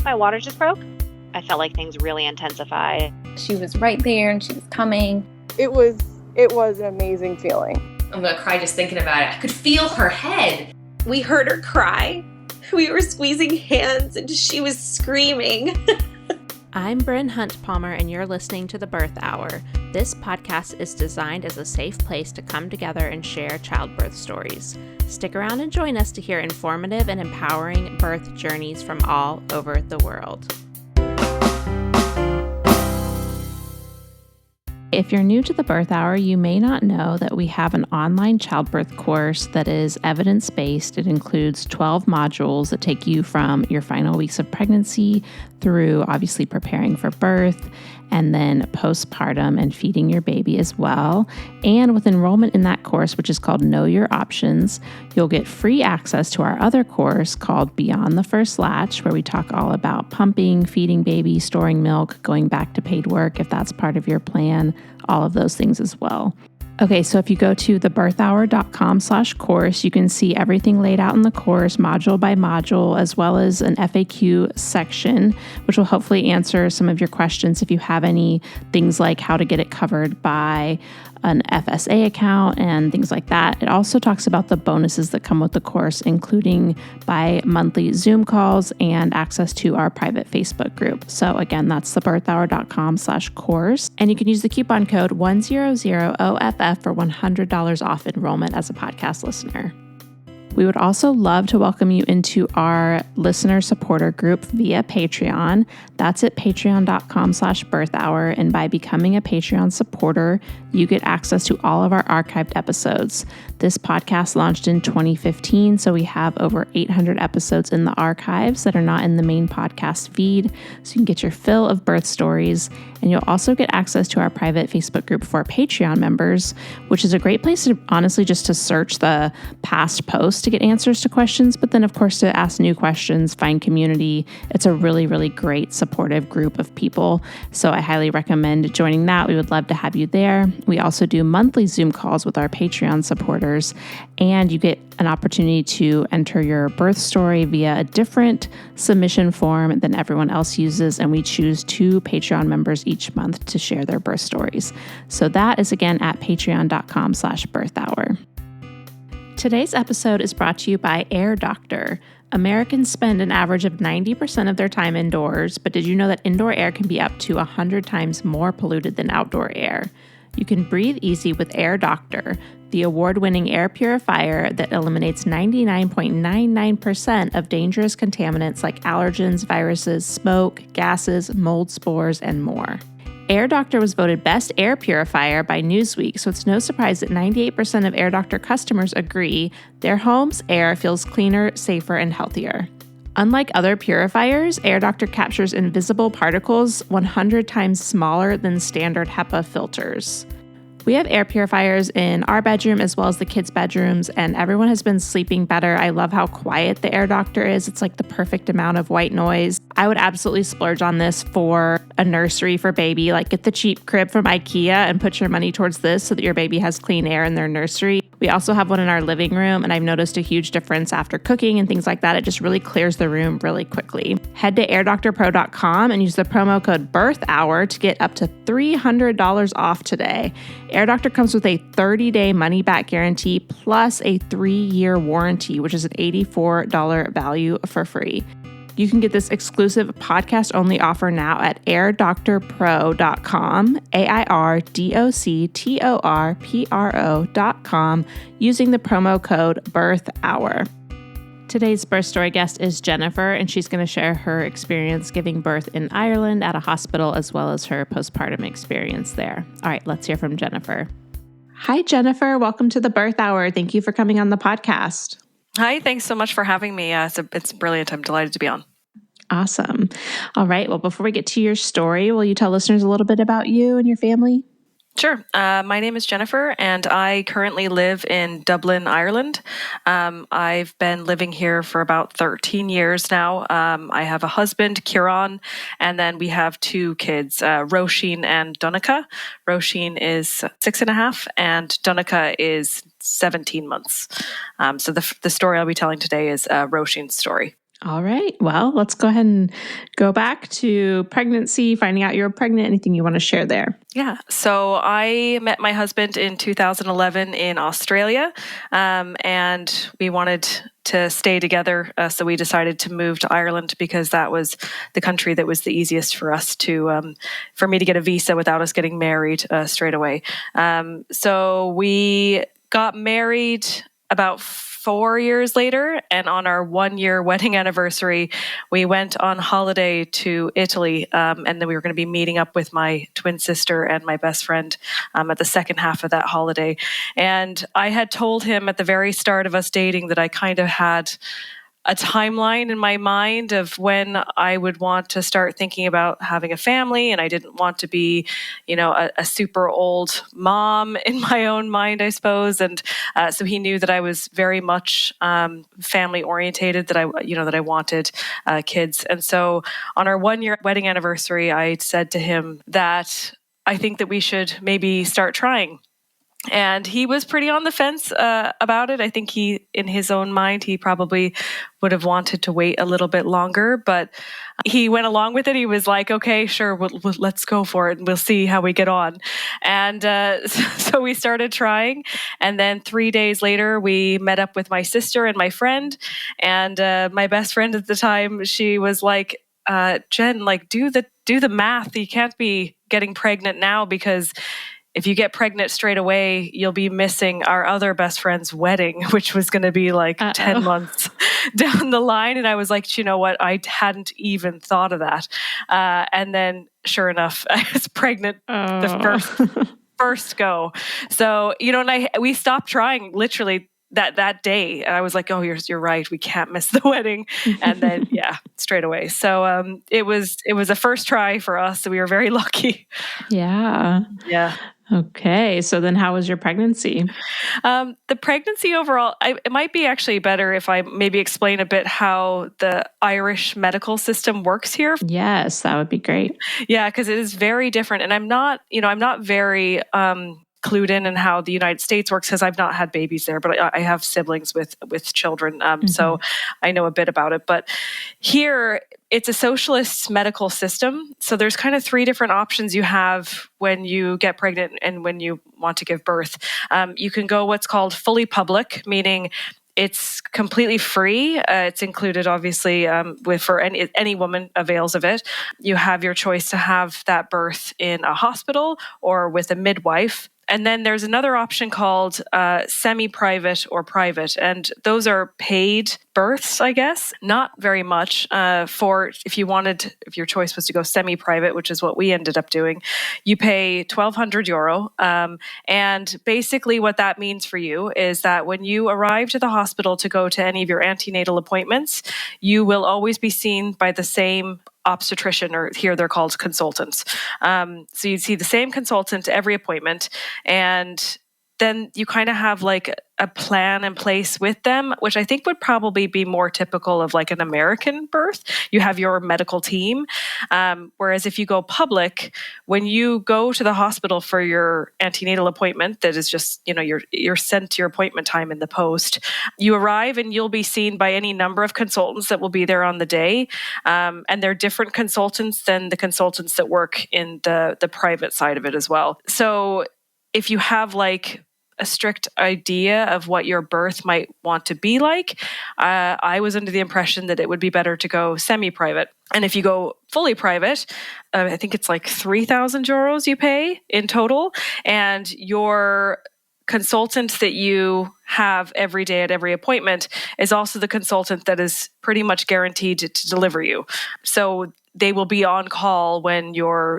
my water just broke. I felt like things really intensified. She was right there and she was coming. It was an amazing feeling. I'm gonna cry just thinking about it. I could feel her head. We heard her cry. We were squeezing hands and she was screaming. I'm Bryn Hunt Palmer, and you're listening to The Birth Hour. This podcast is designed as a safe place to come together and share childbirth stories. Stick around and join us to hear informative and empowering birth journeys from all over the world. If you're new to the Birth Hour, you may not know that we have an online childbirth course that is evidence-based. It includes 12 modules that take you from your final weeks of pregnancy through obviously preparing for birth and then postpartum and feeding your baby as well. And with enrollment in that course, which is called Know Your Options, you'll get free access to our other course called Beyond the First Latch, where we talk all about pumping, feeding baby, storing milk, going back to paid work if that's part of your plan, all of those things as well. Okay, so if you go to thebirthhour.com/course, you can see everything laid out in the course, module by module, as well as an FAQ section, which will hopefully answer some of your questions if you have any, things like how to get it covered by an FSA account and things like that. It also talks about the bonuses that come with the course, including bi-monthly Zoom calls and access to our private Facebook group. So again, that's thebirthhour.com/course. And you can use the coupon code 100OFF for $100 off enrollment as a podcast listener. We would also love to welcome you into our listener supporter group via Patreon. That's at patreon.com/birthhour. And by becoming a Patreon supporter, you get access to all of our archived episodes. This podcast launched in 2015, so we have over 800 episodes in the archives that are not in the main podcast feed. So you can get your fill of birth stories. And you'll also get access to our private Facebook group for Patreon members, which is a great place to honestly just to search the past posts to get answers to questions, but then of course to ask new questions, find community. It's a really, really great supportive group of people. So I highly recommend joining that. We would love to have you there. We also do monthly Zoom calls with our Patreon supporters, and you get an opportunity to enter your birth story via a different submission form than everyone else uses, and we choose 2 Patreon members each month to share their birth stories. So that is again at patreon.com/birthhour. Today's episode is brought to you by Air Doctor. Americans spend an average of 90% of their time indoors, but did you know that indoor air can be up to 100 times more polluted than outdoor air? You can breathe easy with Air Doctor, the award-winning air purifier that eliminates 99.99% of dangerous contaminants like allergens, viruses, smoke, gases, mold spores, and more. Air Doctor was voted Best Air Purifier by Newsweek, so it's no surprise that 98% of Air Doctor customers agree their home's air feels cleaner, safer, and healthier. Unlike other purifiers, Air Doctor captures invisible particles 100 times smaller than standard HEPA filters. We have air purifiers in our bedroom as well as the kids' bedrooms, and everyone has been sleeping better. I love how quiet the Air Doctor is. It's like the perfect amount of white noise. I would absolutely splurge on this for a nursery for baby. Like, get the cheap crib from IKEA and put your money towards this so that your baby has clean air in their nursery. We also have one in our living room, and I've noticed a huge difference after cooking and things like that. It just really clears the room really quickly. Head to airdoctorpro.com and use the promo code BIRTHHOUR to get up to $300 off today. Air Doctor comes with a 30-day money-back guarantee plus a 3-year warranty, which is an $84 value for free. You can get this exclusive podcast-only offer now at airdoctorpro.com, airdoctorpro.com, using the promo code BIRTHHOUR. Today's birth story guest is Jennifer, and she's going to share her experience giving birth in Ireland at a hospital, as well as her postpartum experience there. All right, let's hear from Jennifer. Hi, Jennifer. Welcome to the Birth Hour. Thank you for coming on the podcast. Hi, thanks so much for having me. It's brilliant. I'm delighted to be on. Awesome. All right. Well, before we get to your story, will you tell listeners a little bit about you and your family? Sure. My name is Jennifer, and I currently live in Dublin, Ireland. I've been living here for about 13 years now. I have a husband, Kieran, and then we have 2 kids, Roisin and Donica. Roisin is 6.5, and Donica is 17 months. So the story I'll be telling today is Roisin's story. All right. Well, let's go ahead and go back to pregnancy, finding out you're pregnant. Anything you want to share there? Yeah. So I met my husband in 2011 in Australia, and we wanted to stay together. So we decided to move to Ireland because that was the country that was the easiest for us to, for me to get a visa without us getting married straight away. So we got married about 4 years later, and on our 1-year wedding anniversary, we went on holiday to Italy, and then we were going to be meeting up with my twin sister and my best friend at the second half of that holiday. And I had told him at the very start of us dating that I kind of had a timeline in my mind of when I would want to start thinking about having a family, and I didn't want to be, a super old mom in my own mind, I suppose. And so he knew that I was very much family orientated, that I wanted kids. And so on our 1-year wedding anniversary, I said to him that I think that we should maybe start trying. And he was pretty on the fence about it. I think in his own mind, he probably would have wanted to wait a little bit longer, but he went along with it. He was like, okay, sure, let's go for it and we'll see how we get on. And so we started trying. And then 3 days later, we met up with my sister and my friend. And my best friend at the time, she was like, Jen, like do the math. You can't be getting pregnant now, because if you get pregnant straight away, you'll be missing our other best friend's wedding, which was going to be like 10 months down the line. And I was like, you know what? I hadn't even thought of that. And then sure enough, I was pregnant the first go. So, and we stopped trying literally that day. And I was like, oh, you're right. We can't miss the wedding. And then, straight away. So it was a first try for us. So we were very lucky. Yeah. Yeah. Okay. So then how was your pregnancy? The pregnancy overall, it might be actually better if I maybe explain a bit how the Irish medical system works here. Yes, that would be great. Yeah, because it is very different. And I'm not very clued in how the United States works, because I've not had babies there, but I have siblings with children. So I know a bit about it. But here, it's a socialist medical system. So there's kind of 3 different options you have when you get pregnant and when you want to give birth. You can go what's called fully public, meaning it's completely free. It's included, obviously, for any woman avails of it. You have your choice to have that birth in a hospital or with a midwife. And then there's another option called semi-private or private. And those are paid births, I guess. Not very much for if your choice was to go semi-private, which is what we ended up doing. You pay €1,200. And basically what that means for you is that when you arrive to the hospital to go to any of your antenatal appointments, you will always be seen by the same obstetrician, or here they're called consultants. So you'd see the same consultant every appointment, and then you kind of have like a plan in place with them, which I think would probably be more typical of like an American birth. You have your medical team. Whereas if you go public, when you go to the hospital for your antenatal appointment, that is just, you're sent your appointment time in the post. You arrive and you'll be seen by any number of consultants that will be there on the day. And they're different consultants than the consultants that work in the private side of it as well. So if you have like a strict idea of what your birth might want to be like, I was under the impression that it would be better to go semi-private. And if you go fully private, I think it's like €3,000 you pay in total. And your consultant that you have every day at every appointment is also the consultant that is pretty much guaranteed to deliver you. So they will be on call when your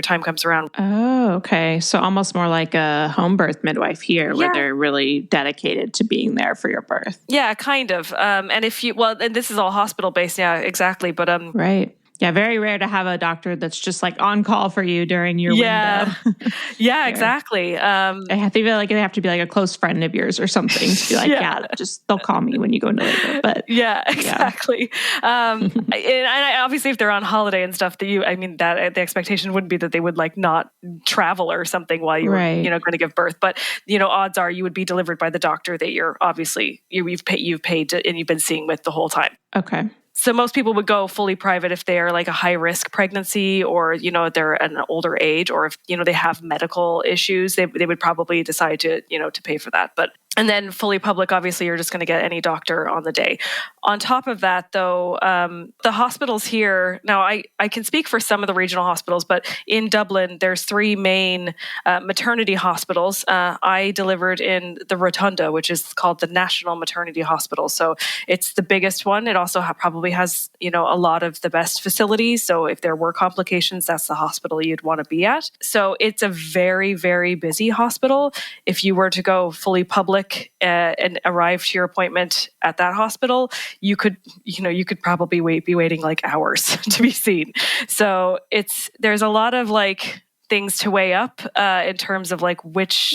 time comes around. Oh, okay. So almost more like a home birth midwife here, where they're really dedicated to being there for your birth. Yeah, kind of. And and this is all hospital based. Yeah, exactly. But right. Yeah, very rare to have a doctor that's just like on call for you during your window. Yeah, exactly. I feel like they have to be like a close friend of yours or something to be like, just they'll call me when you go into labor. But yeah, exactly. And obviously, if they're on holiday and stuff, that the expectation wouldn't be that they would like not travel or something while you were, going to give birth. But odds are you would be delivered by the doctor that you've paid to, and you've been seeing with the whole time. Okay. So most people would go fully private if they're like a high risk pregnancy, or they're an older age, or if they have medical issues, they would probably decide to to pay for that. And then fully public, obviously, you're just going to get any doctor on the day. On top of that, though, the hospitals here, now I can speak for some of the regional hospitals, but in Dublin, there's 3 main maternity hospitals. I delivered in the Rotunda, which is called the National Maternity Hospital. So it's the biggest one. It also probably has, a lot of the best facilities. So if there were complications, that's the hospital you'd want to be at. So it's a very, very busy hospital. If you were to go fully public, and arrive to your appointment at that hospital, you could probably be waiting like hours to be seen. So there's a lot of like things to weigh up in terms of like which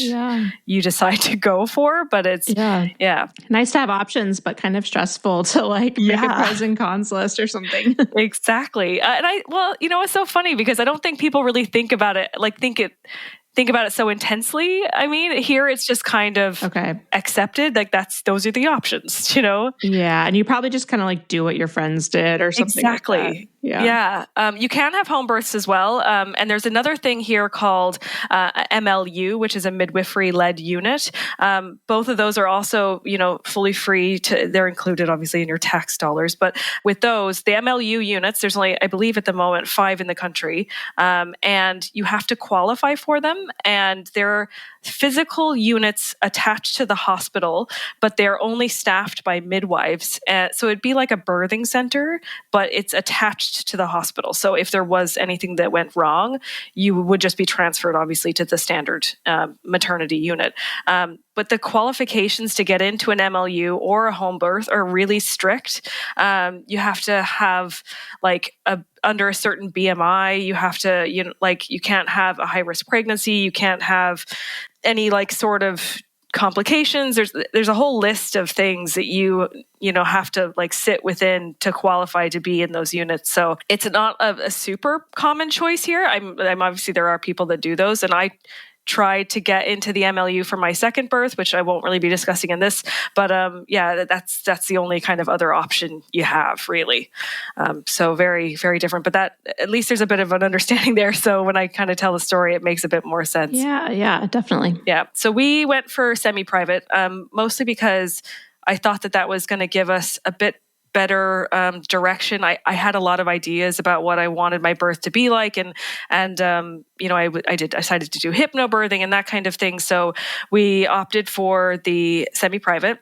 you decide to go for, but it's nice to have options, but kind of stressful to like make a pros and cons list or something. Exactly. It's so funny because I don't think people really think about it think about it so intensely. I mean, here it's just kind of accepted. Like those are the options, Yeah. And you probably just kind of like do what your friends did or something. Exactly. Like that. Yeah. You can have home births as well. And there's another thing here called MLU, which is a midwifery-led unit. Both of those are also, fully free they're included obviously in your tax dollars. But with those, the MLU units, there's only, I believe at the moment, 5 in the country. And you have to qualify for them. And they're physical units attached to the hospital, but they're only staffed by midwives. So it'd be like a birthing center, but it's attached to the hospital. So if there was anything that went wrong, you would just be transferred, obviously, to the standard maternity unit. But the qualifications to get into an MLU or a home birth are really strict. You have to have under a certain BMI. You have to, you can't have a high risk pregnancy. You can't have any sort of complications. There's a whole list of things that you have to sit within to qualify to be in those units. So it's not a super common choice here. I'm obviously there are people that do those, and I tried to get into the MLU for my second birth, which I won't really be discussing in this, but that's the only kind of other option you have, really. So very, very different, but that at least there's a bit of an understanding there. So when I kind of tell the story, it makes a bit more sense. Yeah, definitely. Yeah. So we went for semi-private, mostly because I thought that was going to give us a bit better direction. I had a lot of ideas about what I wanted my birth to be like, and I decided to do hypnobirthing and that kind of thing. So we opted for the semi-private,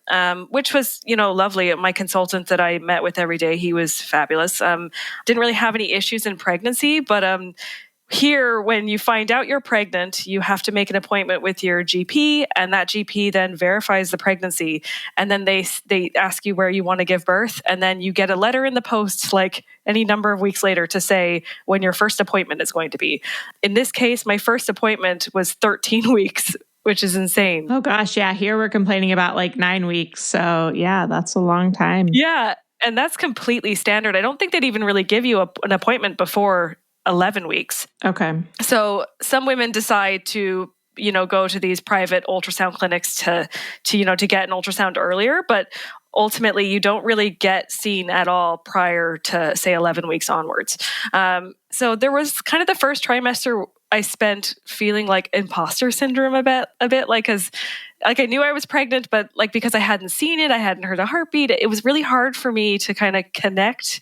which was lovely. My consultant that I met with every day, he was fabulous. Didn't really have any issues in pregnancy, but here, when you find out you're pregnant, you have to make an appointment with your GP, and that GP then verifies the pregnancy. And then they ask you where you want to give birth. And then you get a letter in the post, any number of weeks later, to say when your first appointment is going to be. In this case, my first appointment was 13 weeks, which is insane. Oh gosh, yeah. Here we're complaining about 9 weeks. So yeah, that's a long time. Yeah. And that's completely standard. I don't think they'd even really give you an appointment before 11 weeks. Okay. So some women decide to, go to these private ultrasound clinics to get an ultrasound earlier, but ultimately you don't really get seen at all prior to, say, 11 weeks onwards. So there was kind of the first trimester I spent feeling like imposter syndrome a bit, because I knew I was pregnant, but because I hadn't seen it, I hadn't heard a heartbeat. It was really hard for me to kind of connect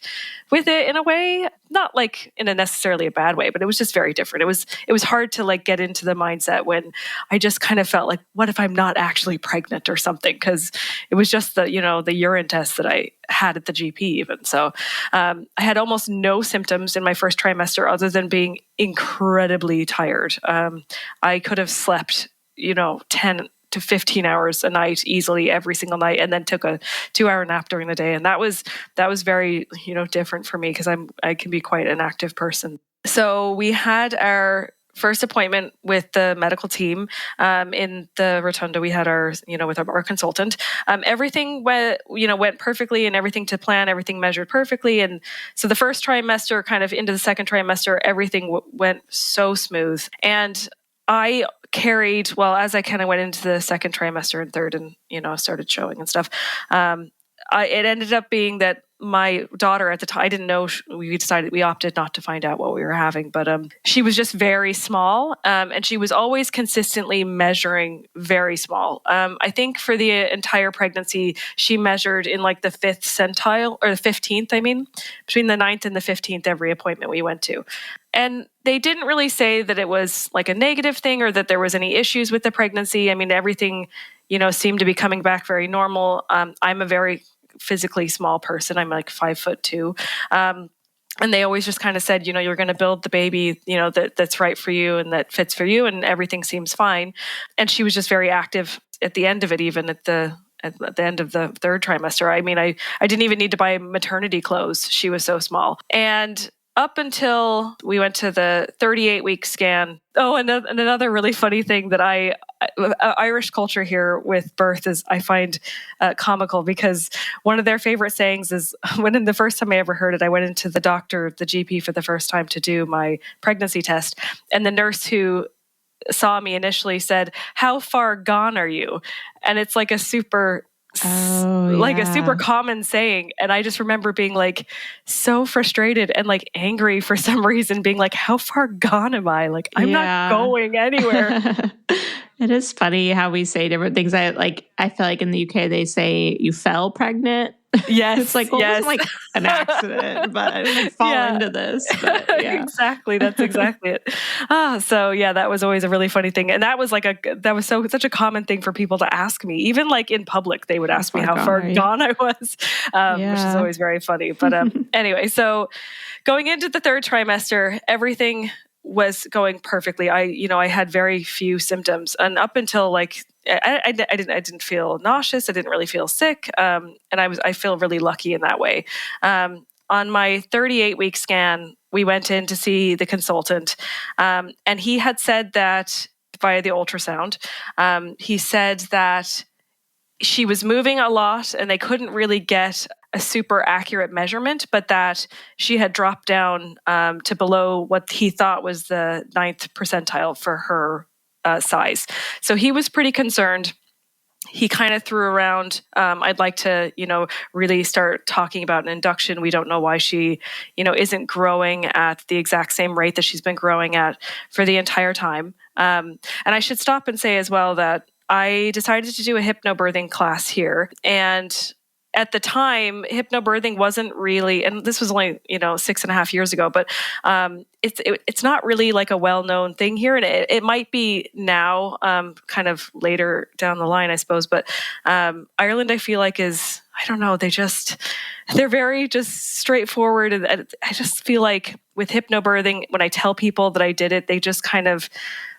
with it in a way, not in a necessarily a bad way, but it was just very different. It was hard to get into the mindset when I just kind of felt what if I'm not actually pregnant or something? Because it was just the urine test that I had at the GP even. So I had almost no symptoms in my first trimester other than being incredibly tired. I could have slept, 10 to 15 hours a night easily every single night, and then took a 2-hour nap during the day. And that was very, different for me because I can be quite an active person. So we had our first appointment with the medical team in the Rotunda. We had our, with our consultant. Everything went perfectly, and everything to plan, everything measured perfectly. And so the first trimester, kind of into the second trimester, everything went so smooth. And I carried, as I kind of went into the second trimester and third, and started showing and stuff. It ended up being that my daughter at the time, I didn't know, we opted not to find out what we were having, but she was just very small, and she was always consistently measuring very small. I think for the entire pregnancy, she measured in like the 5th centile, or the 15th, between the 9th and the 15th, every appointment we went to. And they didn't really say that it was like a negative thing or that there was any issues with the pregnancy. Everything, seemed to be coming back very normal. I'm a very physically small person. I'm like 5'2". And they always just kind of said, you're going to build the baby, that's right for you and that fits for you, and everything seems fine. And she was just very active at the end of it, even at the end of the third trimester. I didn't even need to buy maternity clothes. She was so small. And up until we went to the 38-week scan. Oh, and another really funny thing that Irish culture here with birth is I find comical, because one of their favorite sayings is, the first time I ever heard it, I went into the GP for the first time to do my pregnancy test. And the nurse who saw me initially said, "How far gone are you?" And it's like a super... a super common saying. And I just remember being like so frustrated and like angry for some reason, being like, how far gone am I? Like, I'm not going anywhere. It is funny how we say different things. I feel like in the UK they say you fell pregnant. Yes. It's like, it wasn't like an accident, but I didn't fall into this. But, Exactly. That's exactly it. So that was always a really funny thing. And that was such a common thing for people to ask me. Even like in public, they would ask me how far gone I was, which is always very funny. But anyway, so going into the third trimester, everything was going perfectly. I had very few symptoms, and up until like I didn't feel nauseous. I didn't really feel sick, and I feel really lucky in that way. On my 38-week scan, we went in to see the consultant, and he had said that via the ultrasound, he said that she was moving a lot, and they couldn't really get a super accurate measurement, but that she had dropped down to below what he thought was the 9th percentile for her size. So he was pretty concerned. He kind of threw around, I'd like to, really start talking about an induction. We don't know why she, isn't growing at the exact same rate that she's been growing at for the entire time. And I should stop and say as well that I decided to do a hypnobirthing class here. And at the time, hypnobirthing wasn't really, and this was only 6.5 years ago, but it's not really like a well-known thing here, and it might be now, kind of later down the line, I suppose. But Ireland, I feel like is, I don't know, they're very just straightforward, and I just feel like with hypnobirthing, when I tell people that I did it, they just kind of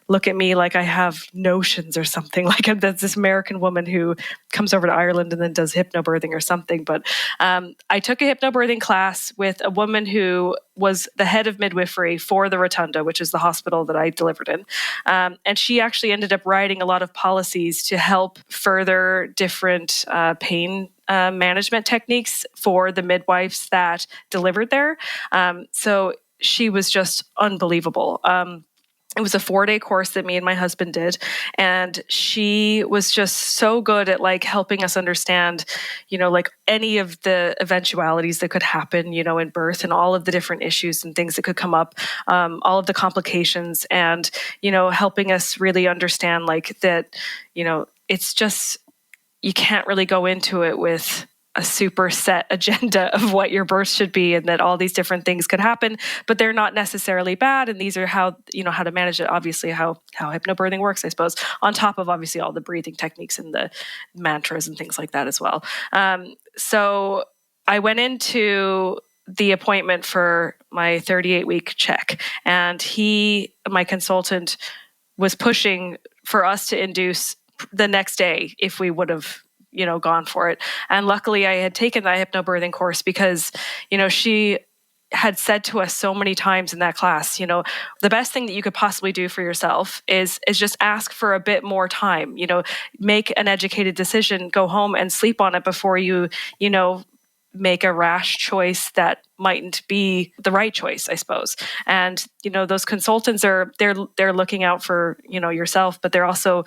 look at me like I have notions or something, like I'm this American woman who comes over to Ireland and then does hypnobirthing or something. But I took a hypnobirthing class with a woman who was the head of midwifery for the Rotunda, which is the hospital that I delivered in. And she actually ended up writing a lot of policies to help further different pain management techniques for the midwives that delivered there. So she was just unbelievable. It was a 4-day course that me and my husband did. And she was just so good at like helping us understand, like any of the eventualities that could happen, in birth, and all of the different issues and things that could come up, all of the complications, and, helping us really understand like that, it's just, you can't really go into it with a super set agenda of what your birth should be, and that all these different things could happen, but they're not necessarily bad. And these are how, how to manage it. Obviously how hypnobirthing works, I suppose, on top of obviously all the breathing techniques and the mantras and things like that as well. So I went into the appointment for my 38-week check, and my consultant was pushing for us to induce the next day if we would have, gone for it. And luckily I had taken that hypnobirthing course because, she had said to us so many times in that class, the best thing that you could possibly do for yourself is just ask for a bit more time, make an educated decision, go home and sleep on it before you, make a rash choice that mightn't be the right choice, I suppose. And, those consultants they're looking out for, yourself, but they're also,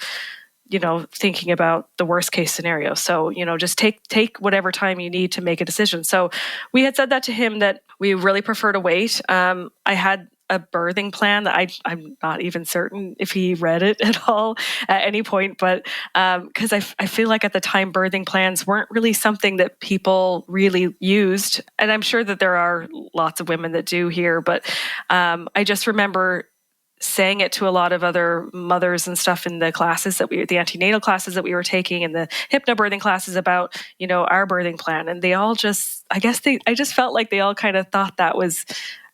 thinking about the worst case scenario. So, just take whatever time you need to make a decision. So we had said that to him that we really prefer to wait. I had a birthing plan that I'm not even certain if he read it at all at any point, but because I feel like at the time birthing plans weren't really something that people really used. And I'm sure that there are lots of women that do here, but I just remember saying it to a lot of other mothers and stuff in the classes the antenatal classes that we were taking and the hypnobirthing classes about, our birthing plan. And they all I just felt like they all kind of thought that was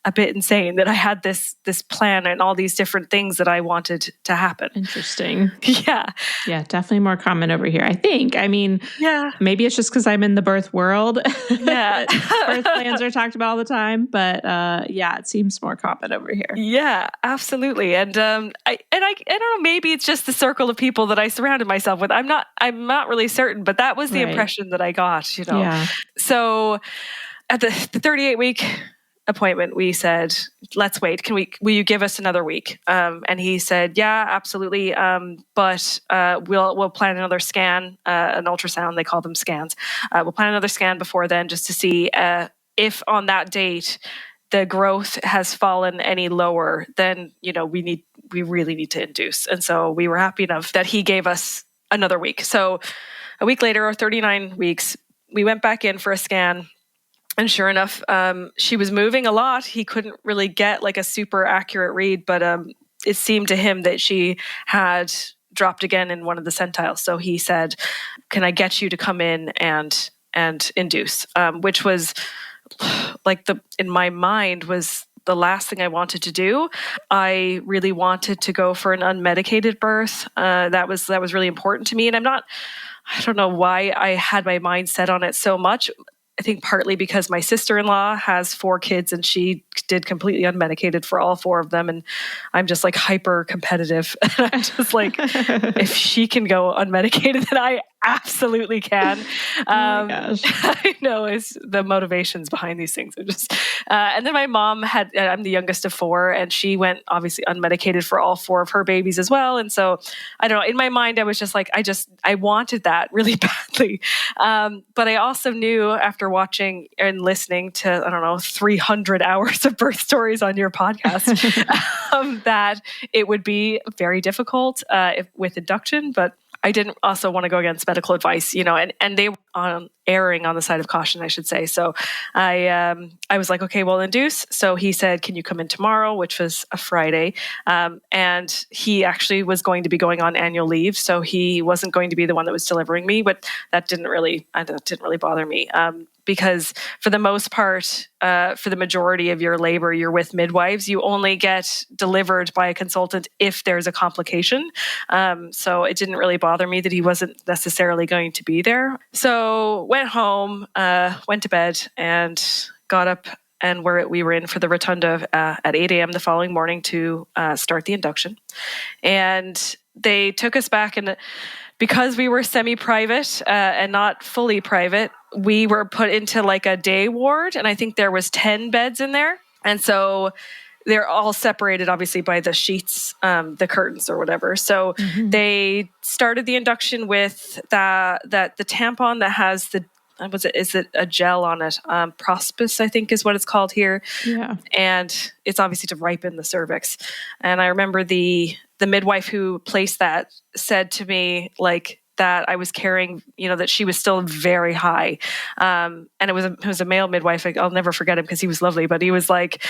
a bit insane, that I had this plan and all these different things that I wanted to happen. Interesting. Yeah. Yeah, definitely more common over here, I think. I mean, yeah, maybe it's just because I'm in the birth world. Yeah. Birth plans are talked about all the time, but yeah, it seems more common over here. Yeah, absolutely. And I don't know, maybe it's just the circle of people that I surrounded myself with. I'm not really certain, but that was the impression that I got, Yeah. So at the 38-week appointment, we said, let's wait. Will you give us another week? And he said, yeah, absolutely. But we'll plan another scan, an ultrasound. They call them scans. We'll plan another scan before then, just to see if on that date the growth has fallen any lower. Then we really need to induce. And so we were happy enough that he gave us another week. So a week later, or 39 weeks, we went back in for a scan. And sure enough, she was moving a lot. He couldn't really get like a super accurate read, but it seemed to him that she had dropped again in one of the centiles. So he said, can I get you to come in and induce? Which was in my mind was the last thing I wanted to do. I really wanted to go for an unmedicated birth. That was really important to me. And I don't know why I had my mind set on it so much. I think partly because my sister-in-law has 4 kids and she did completely unmedicated for all 4 of them. And I'm just like hyper competitive. And I'm just like, if she can go unmedicated, then I absolutely can. Oh my gosh. I know is the motivations behind these things. And then my mom I'm the youngest of 4, and she went obviously unmedicated for all 4 of her babies as well. And so I don't know, in my mind, I was just like, I wanted that really badly. But I also knew after watching and listening to, 300 hours of birth stories on your podcast, that it would be very difficult with induction, but I didn't also want to go against medical advice, and they were erring on the side of caution, I should say. So I was like, okay, well, induce. So he said, can you come in tomorrow, which was a Friday. And he actually was going to be going on annual leave. So he wasn't going to be the one that was delivering me, but that didn't really bother me. Because for the most part, for the majority of your labor, you're with midwives. You only get delivered by a consultant if there's a complication. So it didn't really bother me that he wasn't necessarily going to be there. So went home, went to bed, and got up, and we were in for the rotunda at 8 a.m. the following morning to start the induction. And they took us back, and because we were semi-private and not fully private, we were put into like a day ward, and I think there was 10 beds in there. And so they're all separated, obviously, by the sheets, the curtains or whatever. So they started the induction with the tampon that has is it a gel on it? Prospis, I think is what it's called here. Yeah. And it's obviously to ripen the cervix. And I remember the midwife who placed that said to me, like, that I was carrying, that she was still very high. And it was a male midwife. I'll never forget him because he was lovely, but he was like,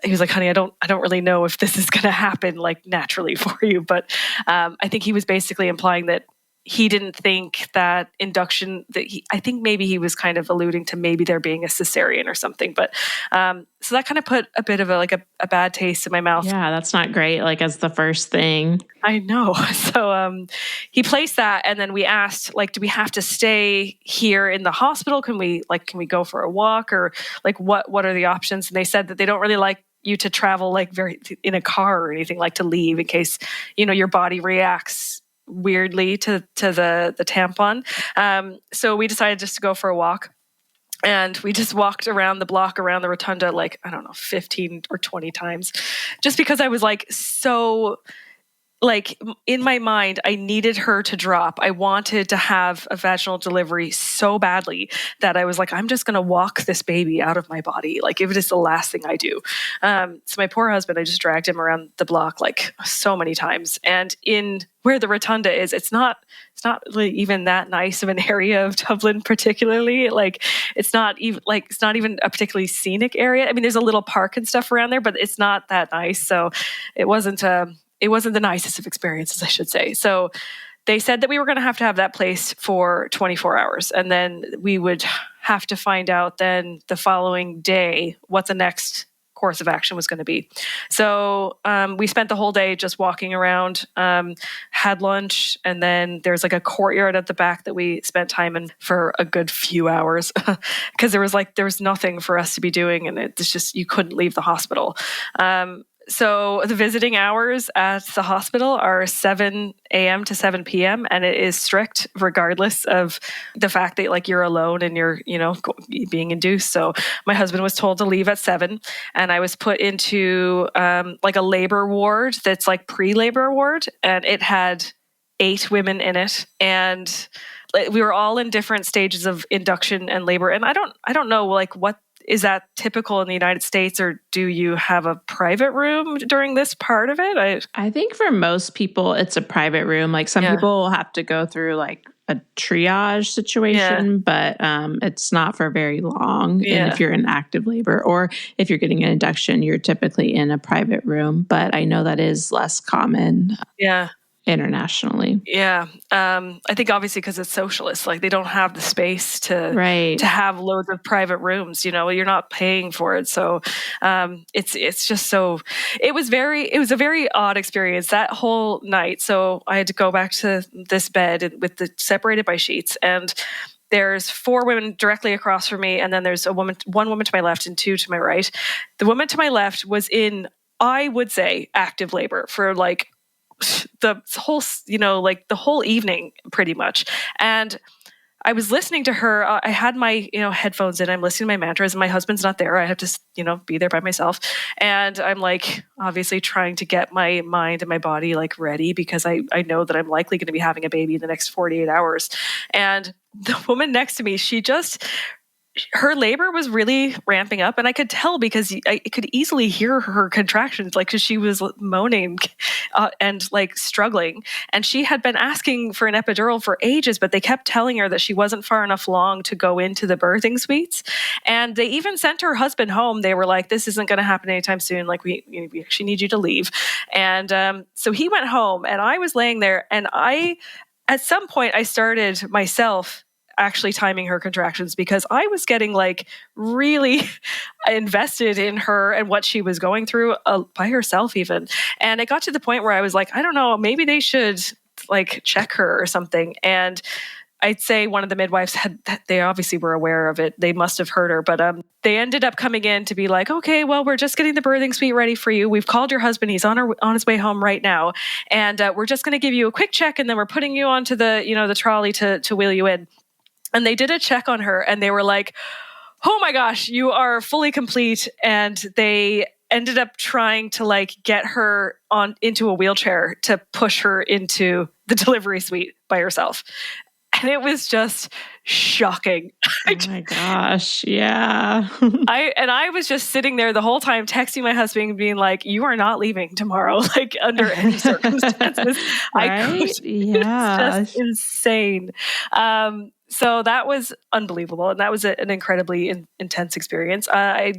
honey, I don't really know if this is going to happen like naturally for you. But I think he was basically implying that he didn't think that induction, I think maybe he was kind of alluding to maybe there being a cesarean or something. But so that kind of put a bit of a bad taste in my mouth. Yeah, that's not great. Like as the first thing. I know. So he placed that, and then we asked, like, do we have to stay here in the hospital? Can we go for a walk, or like what are the options? And they said that they don't really like you to travel like very in a car or anything, like to leave in case, your body reacts weirdly to the tampon. So we decided just to go for a walk. And we just walked around the block, around the rotunda, like, I don't know, 15 or 20 times, just because I was like, so like in my mind, I needed her to drop. I wanted to have a vaginal delivery so badly that I was like, I'm just going to walk this baby out of my body. Like if it is the last thing I do. So my poor husband, I just dragged him around the block like so many times. And in where the rotunda is, it's not really even that nice of an area of Dublin, particularly. Like it's not even a particularly scenic area. I mean, there's a little park and stuff around there, but it's not that nice. So it wasn't the nicest of experiences, I should say. So they said that we were going to have that place for 24 hours. And then we would have to find out then the following day what the next course of action was going to be. So we spent the whole day just walking around, had lunch, and then there's like a courtyard at the back that we spent time in for a good few hours because there was nothing for us to be doing, and it's just, you couldn't leave the hospital. So the visiting hours at the hospital are 7 a.m. to 7 p.m. and it is strict regardless of the fact that like you're alone and you're, being induced. So my husband was told to leave at 7 and I was put into like a labor ward that's like pre-labor ward, and it had 8 women in it, and we were all in different stages of induction and labor. And I don't know like what is that typical in the United States, or do you have a private room during this part of it? I think for most people, it's a private room. Like some people have to go through like a triage situation, but it's not for very long. Yeah. And if you're in active labor or if you're getting an induction, you're typically in a private room. But I know that is less common. Internationally. Yeah. I think obviously because it's socialist, like they don't have the space to have loads of private rooms, you're not paying for it. So it's just so, it was a very odd experience that whole night. So I had to go back to this bed separated by sheets, and there's 4 women directly across from me. And then there's one woman to my left and 2 to my right. The woman to my left was in, I would say, active labor for like the whole, like the whole evening pretty much. And I was listening to her. I had my, headphones in. I'm listening to my mantras, and my husband's not there. I have to, be there by myself. And I'm like, obviously trying to get my mind and my body like ready because I know that I'm likely going to be having a baby in the next 48 hours. And the woman next to me, her labor was really ramping up, and I could tell because I could easily hear her contractions, like because she was moaning and like struggling. And she had been asking for an epidural for ages, but they kept telling her that she wasn't far enough along to go into the birthing suites. And they even sent her husband home. They were like, "This isn't going to happen anytime soon. Like we actually need you to leave." And so he went home, and I was laying there, and at some point I started myself actually timing her contractions because I was getting like really invested in her and what she was going through by herself even. And it got to the point where I was like, I don't know, maybe they should like check her or something. And I'd say one of the midwives they obviously were aware of it. They must have heard her, but they ended up coming in to be like, okay, well, we're just getting the birthing suite ready for you. We've called your husband. He's on his way home right now. And we're just going to give you a quick check. And then we're putting you onto the trolley to wheel you in. And they did a check on her, and they were like, oh my gosh, you are fully complete. And they ended up trying to like get her into a wheelchair to push her into the delivery suite by herself. And it was just shocking. Oh my gosh. Yeah. I was just sitting there the whole time texting my husband being like, you are not leaving tomorrow, like under any circumstances. Right? It's just insane. So that was unbelievable. And that was an incredibly intense experience. I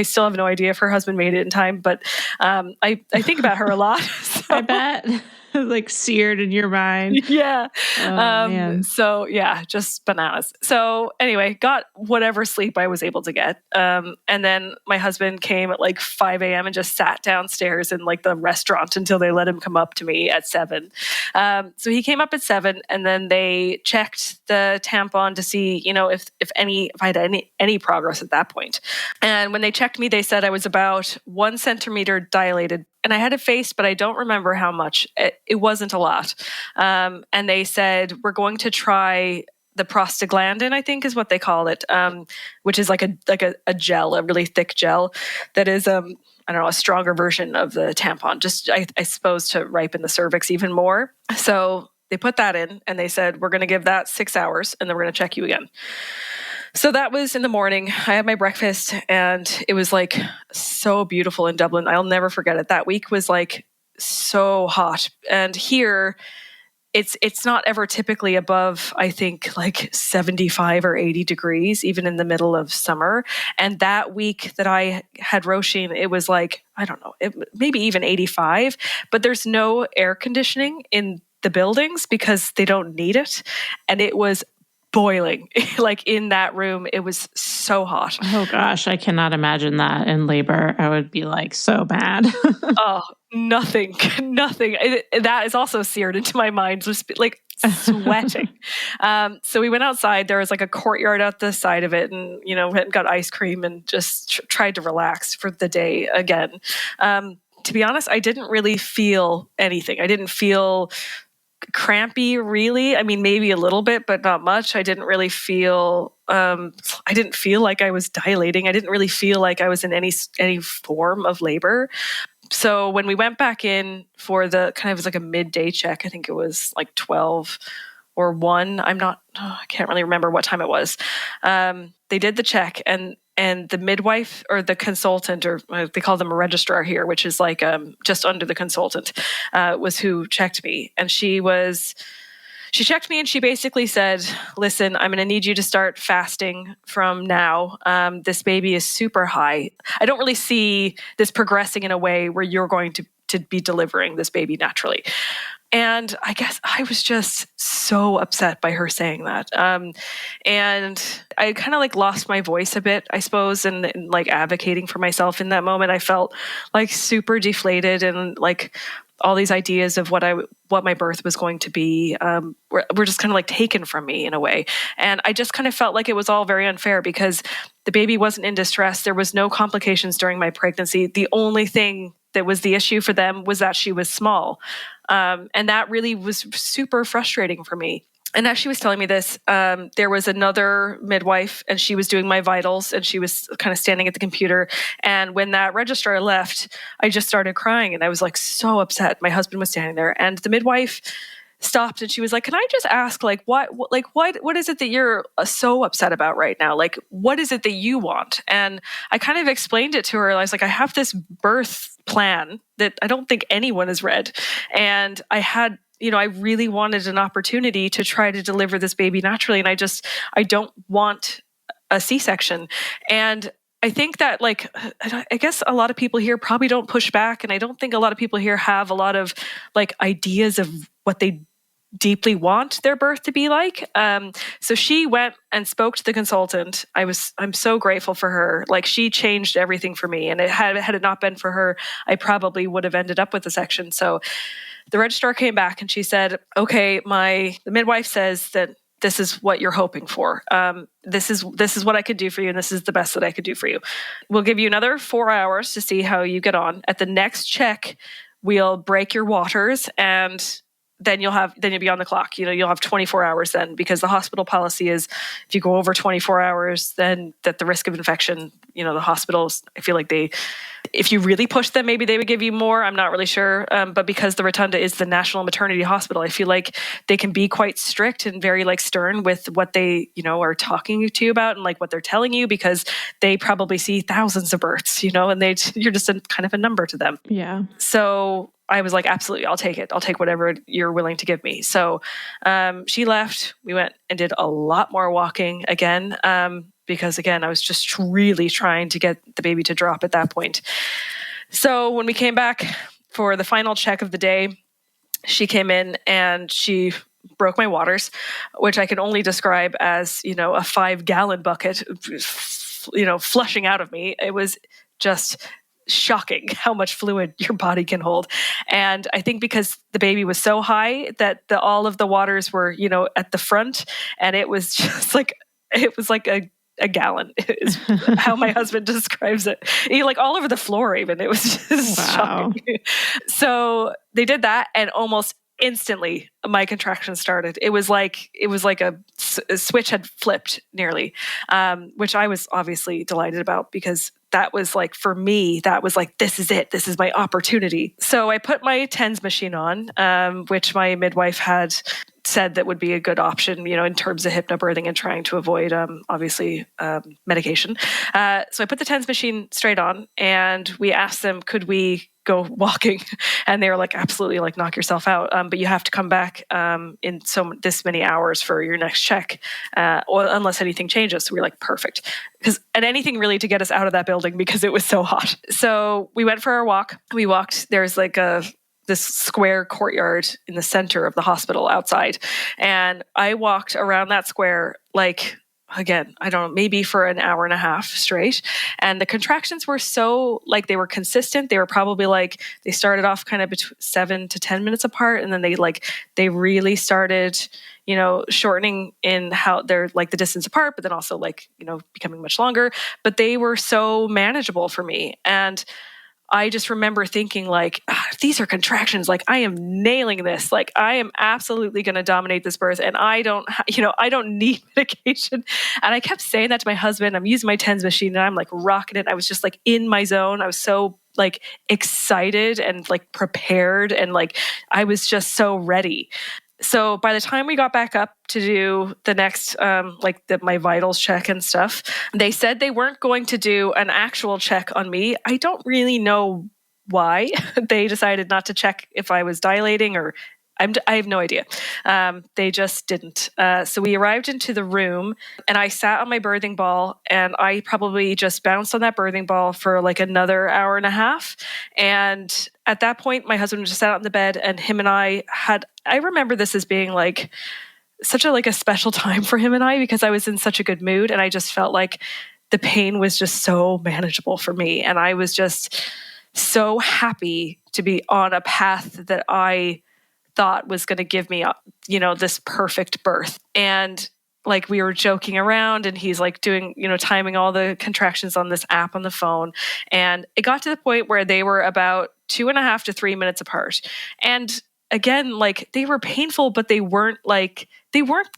still have no idea if her husband made it in time, but I think about her a lot. So. I bet. like seared in your mind. Yeah. Oh, man. So yeah, just bananas. So anyway, got whatever sleep I was able to get. And then my husband came at like 5 a.m. and just sat downstairs in like the restaurant until they let him come up to me at 7. So he came up at 7, and then they checked the tampon to see, if I had any progress at that point. And when they checked me, they said I was about 1 centimeter dilated. And I had a face, but I don't remember how much. It wasn't a lot. And they said, we're going to try the prostaglandin, I think is what they call it, which is like a gel, a really thick gel that is, I don't know, a stronger version of the tampon, just I suppose to ripen the cervix even more. So they put that in, and they said, we're going to give that 6 hours, and then we're going to check you again. So that was in the morning. I had my breakfast, and it was like so beautiful in Dublin. I'll never forget it. That week was like so hot. And here it's not ever typically above, I think, like 75 or 80 degrees, even in the middle of summer. And that week that I had Roisin, it was like, I don't know, maybe even 85, but there's no air conditioning in the buildings because they don't need it. And it was boiling. Like in that room, it was so hot. Oh gosh, I cannot imagine that in labor. I would be like so mad. Oh, nothing. That is also seared into my mind, just like sweating. So we went outside. There was like a courtyard out the side of it, and went and got ice cream and just tried to relax for the day again. To be honest, I didn't really feel anything. I didn't feel crampy, really. I mean, maybe a little bit, but not much. I didn't really feel. I didn't feel like I was dilating. I didn't really feel like I was in any form of labor. So when we went back in for the kind of like a midday check, I think it was like 12 or 1. I can't really remember what time it was. They did the check, and the midwife or the consultant, or they call them a registrar here, which is like just under the consultant, was who checked me. And she checked me, and she basically said, listen, I'm going to need you to start fasting from now. This baby is super high. I don't really see this progressing in a way where you're going to be delivering this baby naturally. And I guess I was just so upset by her saying that. And I kind of like lost my voice a bit, I suppose, and like advocating for myself in that moment. I felt like super deflated, and like all these ideas of what my birth was going to be were just kind of like taken from me in a way. And I just kind of felt like it was all very unfair because the baby wasn't in distress. There was no complications during my pregnancy. The only thing that was the issue for them was that she was small. And that really was super frustrating for me. And as she was telling me this, there was another midwife, and she was doing my vitals, and she was kind of standing at the computer. And when that registrar left, I just started crying, and I was like so upset. My husband was standing there, and the midwife stopped, and she was like, "Can I just ask, what is it that you're so upset about right now? Like, what is it that you want?" And I kind of explained it to her. I was like, I have this birth plan that I don't think anyone has read, and I had. I really wanted an opportunity to try to deliver this baby naturally. And I don't want a C-section. And I think that I guess a lot of people here probably don't push back. And I don't think a lot of people here have a lot of ideas of what they deeply want their birth to be like. So she went and spoke to the consultant. I'm so grateful for her. Like, she changed everything for me. And had it not been for her, I probably would have ended up with a section. So the registrar came back, and she said, okay, the midwife says that this is what you're hoping for. This is what I could do for you, and this is the best that I could do for you. We'll give you another 4 hours to see how you get on. At the next check, we'll break your waters, and then you'll be on the clock. You'll have 24 hours then, because the hospital policy is if you go over 24 hours, then that the risk of infection, the hospitals, I feel like if you really push them, maybe they would give you more. I'm not really sure. But because the Rotunda is the National Maternity Hospital, I feel like they can be quite strict and very stern with what they, are talking to you about and what they're telling you, because they probably see thousands of births, and you're just kind of a number to them. Yeah. So I was like, absolutely, I'll take it. I'll take whatever you're willing to give me. So she left. We went and did a lot more walking again. Because again, I was just really trying to get the baby to drop at that point. So when we came back for the final check of the day, she came in and she broke my waters, which I can only describe as, a 5-gallon bucket, flushing out of me. It was just shocking how much fluid your body can hold. And I think because the baby was so high that all of the waters were, at the front, and it was just like, a gallon is how my husband describes it. Like all over the floor even. It was just shocking. So they did that, and almost instantly my contractions started. It was like a switch had flipped nearly, which I was obviously delighted about, because that was like, for me, that was like, this is it. This is my opportunity. So I put my TENS machine on, which my midwife had said that would be a good option, in terms of hypnobirthing and trying to avoid, obviously, medication. So I put the TENS machine straight on, and we asked them, could we go walking? And they were like, absolutely, like knock yourself out. But you have to come back in this many hours for your next check, or unless anything changes. So we were like, perfect. And anything really to get us out of that building, because it was so hot. So we went for our walk. We walked, there's like this square courtyard in the center of the hospital outside. And I walked around that square, like, again, I don't know, maybe for an hour and a half straight. And the contractions were so, like, they were consistent. They were probably like, they started off kind of between 7 to 10 minutes apart. And then they really started, shortening in how they're like the distance apart, but then also like, becoming much longer. But they were so manageable for me. And I just remember thinking like, if these are contractions, like I am nailing this. Like I am absolutely going to dominate this birth, and I don't need medication. And I kept saying that to my husband. I'm using my TENS machine and I'm like rocking it. I was just like in my zone. I was so like excited and like prepared, and like I was just so ready. So by the time we got back up to do the next, my vitals check and stuff, they said they weren't going to do an actual check on me. I don't really know why they decided not to check if I was dilating, or I have no idea. They just didn't. So we arrived into the room, and I sat on my birthing ball, and I probably just bounced on that birthing ball for like another hour and a half. And at that point, my husband just sat on the bed, and him and I remember this as being like such a special time for him and I, because I was in such a good mood, and I just felt like the pain was just so manageable for me. And I was just so happy to be on a path that I thought was going to give me, this perfect birth. And like we were joking around, and he's like doing, timing all the contractions on this app on the phone. And it got to the point where they were about 2.5 to 3 minutes apart. And again, like they were painful, but they weren't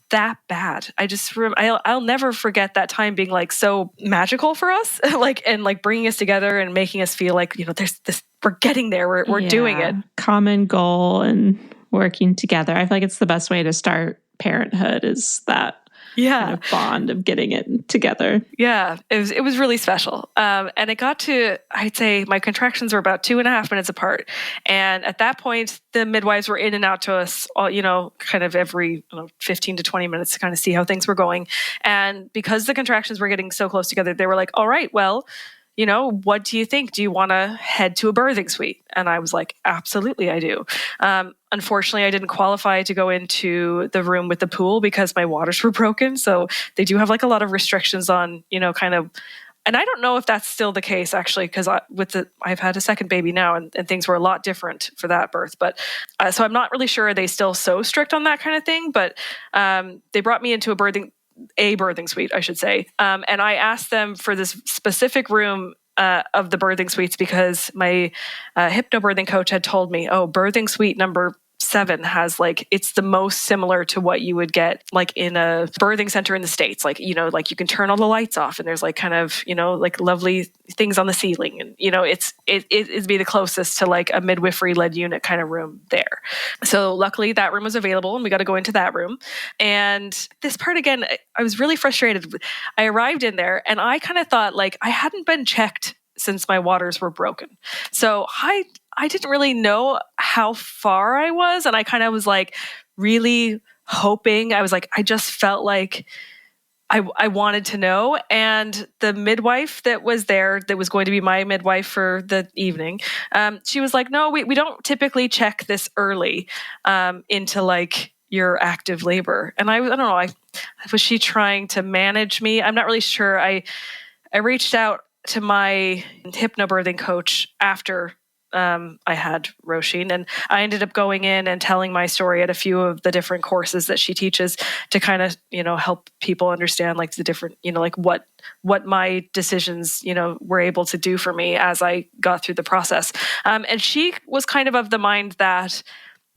that bad. I'll never forget that time being like so magical for us, and bringing us together and making us feel like, there's this, we're getting there, we're doing it. Common goal and working together. I feel like it's the best way to start parenthood, is that kind of bond of getting it together. Yeah, it was really special. And it got to, I'd say my contractions were about 2.5 minutes apart. And at that point, the midwives were in and out to us all, kind of every 15 to 20 minutes to kind of see how things were going. And because the contractions were getting so close together, they were like, all right, well, what do you think? Do you want to head to a birthing suite? And I was like, absolutely, I do. Unfortunately, I didn't qualify to go into the room with the pool because my waters were broken. So they do have like a lot of restrictions on, kind of, and I don't know if that's still the case actually, because I've had a second baby now, and things were a lot different for that birth. But so I'm not really sure, are they still so strict on that kind of thing? But they brought me into a birthing suite, I should say. And I asked them for this specific room of the birthing suites, because my hypnobirthing coach had told me, birthing suite number 7 has it's the most similar to what you would get like in a birthing center in the States. Like you can turn all the lights off, and there's kind of, lovely things on the ceiling. And, it'd be the closest to like a midwifery led unit kind of room there. So luckily that room was available, and we got to go into that room. And this part, again, I was really frustrated. I arrived in there, and I kind of thought I hadn't been checked since my waters were broken. So I didn't really know how far I was. And I kind of was really hoping, I just felt like I wanted to know. And the midwife that was there, that was going to be my midwife for the evening, she was like, no, we don't typically check this early into like your active labor. And I don't know, was she trying to manage me? I'm not really sure. I reached out to my hypnobirthing coach after I had Roisin, and I ended up going in and telling my story at a few of the different courses that she teaches to kind of, help people understand like the different, like what my decisions, were able to do for me as I got through the process. And she was kind of the mind that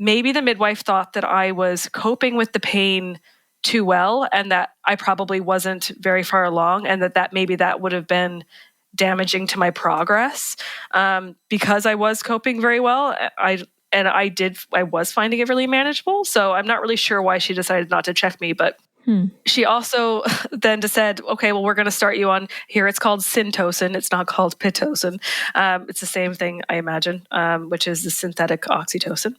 maybe the midwife thought that I was coping with the pain too well, and that I probably wasn't very far along, and that maybe that would have been damaging to my progress because I was coping very well. I was finding it really manageable. So I'm not really sure why she decided not to check me, but she also then said, okay, well, we're going to start you on here. It's called Syntocin. It's not called Pitocin. It's the same thing, I imagine, which is the synthetic oxytocin.